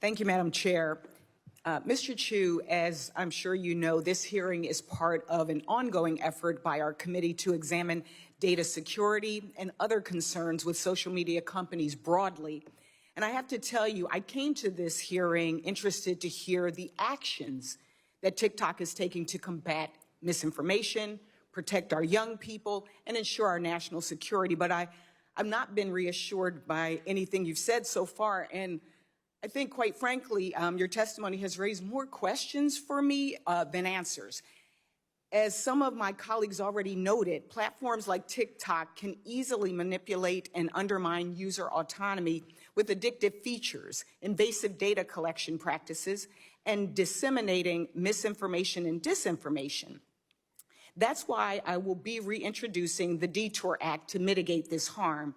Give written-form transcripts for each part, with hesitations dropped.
Thank you, Madam Chair. Mr. Chu, as I'm sure you know, this hearing is part of an ongoing effort by our committee to examine data security and other concerns with social media companies broadly. And I have to tell you, I came to this hearing interested to hear the actions that TikTok is taking to combat misinformation, protect our young people, and ensure our national security. But I've not been reassured by anything you've said so far. And I think, quite frankly, your testimony has raised more questions for me than answers. As some of my colleagues already noted, platforms like TikTok can easily manipulate and undermine user autonomy with addictive features, invasive data collection practices, and disseminating misinformation and disinformation. That's why I will be reintroducing the Detour Act to mitigate this harm.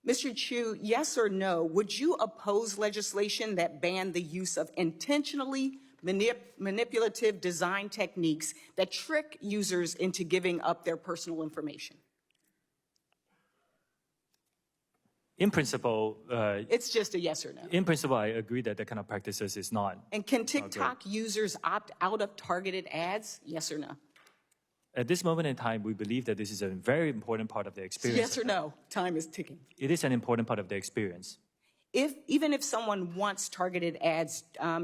Mr. Chu, yes or no, would you oppose legislation that banned the use of intentionally manipulative design techniques that trick users into giving up their personal information? In principle, it's just a yes or no. In principle, I agree that that kind of practices is not. And can TikTok users opt out of targeted ads? Yes or no? At this moment in time, we believe that this is a very important part of the experience. Yes or no? Time is ticking. It is an important part of the experience. Even if someone wants targeted ads,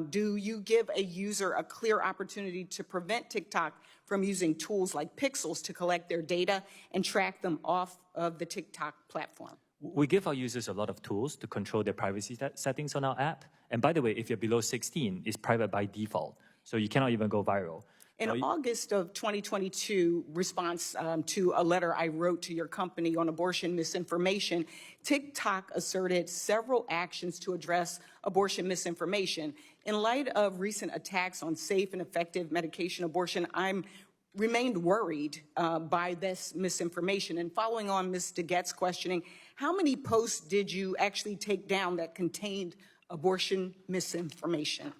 do you give a user a clear opportunity to prevent TikTok from using tools like pixels to collect their data and track them off of the TikTok platform? We give our users a lot of tools to control their privacy settings on our app. And by the way, if you're below 16, it's private by default. So you cannot even go viral. In August of 2022, response to a letter I wrote to your company on abortion misinformation, TikTok asserted several actions to address abortion misinformation. In light of recent attacks on safe and effective medication abortion, I'm remained worried by this misinformation. And following on Ms. DeGette's questioning, how many posts did you actually take down that contained abortion misinformation?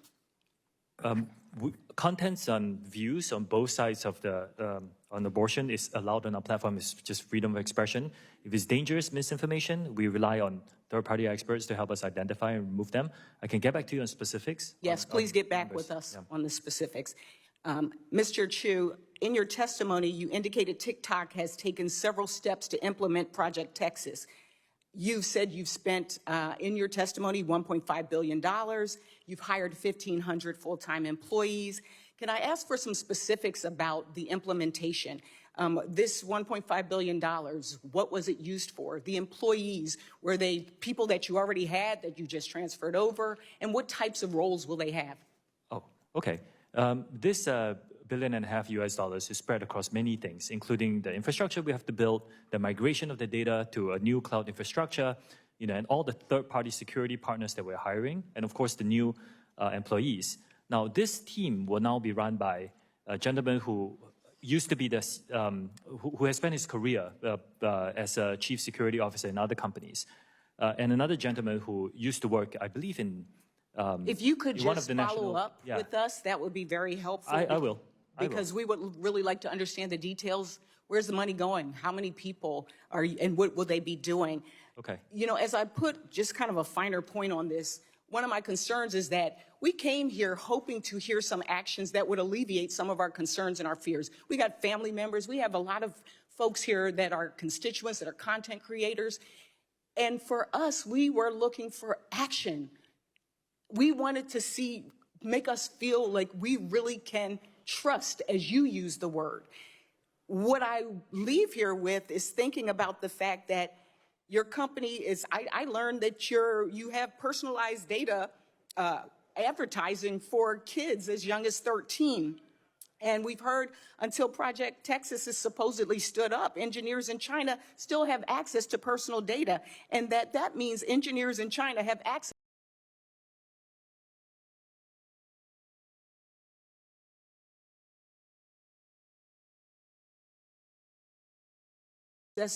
Contents and views on both sides of the on abortion is allowed on our platform. It's just freedom of expression. If it's dangerous misinformation, we rely on third-party experts to help us identify and remove them. I can get back to you on specifics. Yes, please get back with us on the specifics. Mr. Chu, in your testimony, you indicated TikTok has taken several steps to implement Project Texas. You've said you've spent, in your testimony, $1.5 billion. You've hired 1,500 full-time employees. Can I ask for some specifics about the implementation? This $1.5 billion, what was it used for? The employees, were they people that you already had that you just transferred over? And what types of roles will they have? Oh, okay. This $1.5 billion US is spread across many things, including the infrastructure we have to build, the migration of the data to a new cloud infrastructure, and all the third-party security partners that we're hiring, and of course the new employees. Now, this team will now be run by a gentleman who used to be this, who has spent his career as a chief security officer in other companies, and another gentleman who used to work, I believe, in if you could just follow up with us, that would be very helpful. I will. Because we would really like to understand the details. Where's the money going? How many people are, and what will they be doing? Okay. As I put just kind of a finer point on this, one of my concerns is that we came here hoping to hear some actions that would alleviate some of our concerns and our fears. We got family members. We have a lot of folks here that are constituents, that are content creators. And for us, we were looking for action. We wanted to make us feel like we really can trust, as you use the word. What I leave here with is thinking about the fact that your company is, I learned that you have personalized data advertising for kids as young as 13. And we've heard until Project Texas is supposedly stood up, engineers in China still have access to personal data. And that means engineers in China have access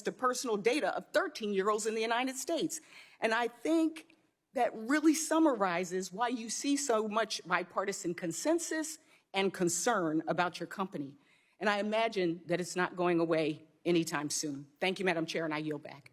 to personal data of 13-year-olds in the United States. And I think that really summarizes why you see so much bipartisan consensus and concern about your company. And I imagine that it's not going away anytime soon. Thank you, Madam Chair, and I yield back.